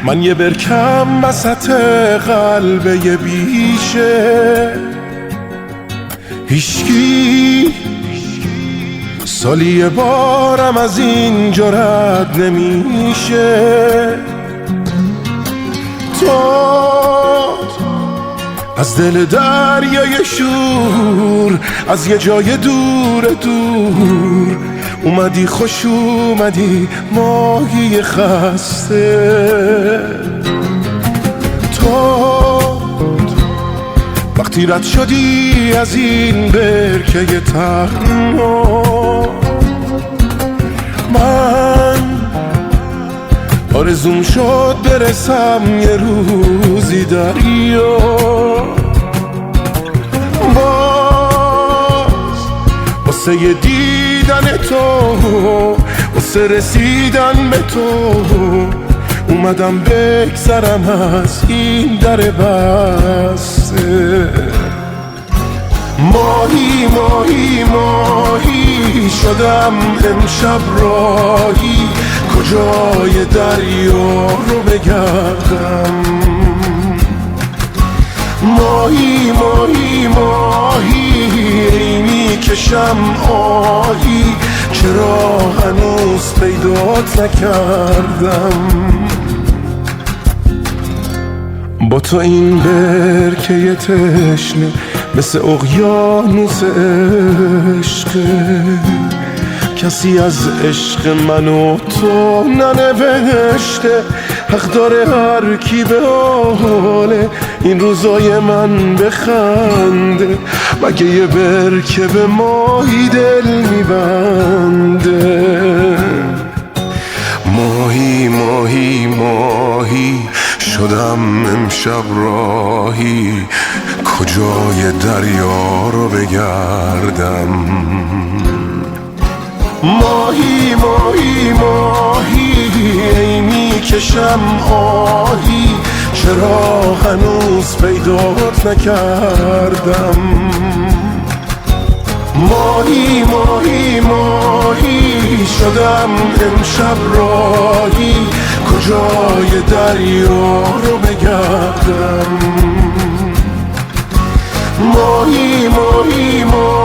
من یه برکم وسط قلب یه بیشه، هیچکی سالی یه بارم از اینجا رد نمیشه. تو از دل دریای شور، از یه جای دور دور اومدی، خوش اومدی ماهی خسته. تو وقتی رد شدی از این برکه تنها، من آرزوم شد برسم یه روزی دریا. باز واسه دیدن تو، واسه رسیدن به تو اومدم بگذرم از این در بسته. ماهی ماهی ماهی شدم امشب راهی، کجای دریا رو بگردم. ماهی ماهی ماهی میکشم آهی، چرا هنوز پیدات نکردم. با تو این برکه تشنه مثل اقیانوس عشقه، کسی از عشق من و تو ننوشته. حق داره هر کی به حال این روزای من بخنده، مگه یه برکه به ماهی دل میبنده. ماهی ماهی ماهی شدم امشب راهی، کجای دریا رو بگردم. ماهی ماهی ماهی میکشم آهی، چرا هنوز پیدات نکردم. ماهی ماهی ماهی شدم امشب راهی، کجای دریا رو بگردم. ماهی ماهی ماهی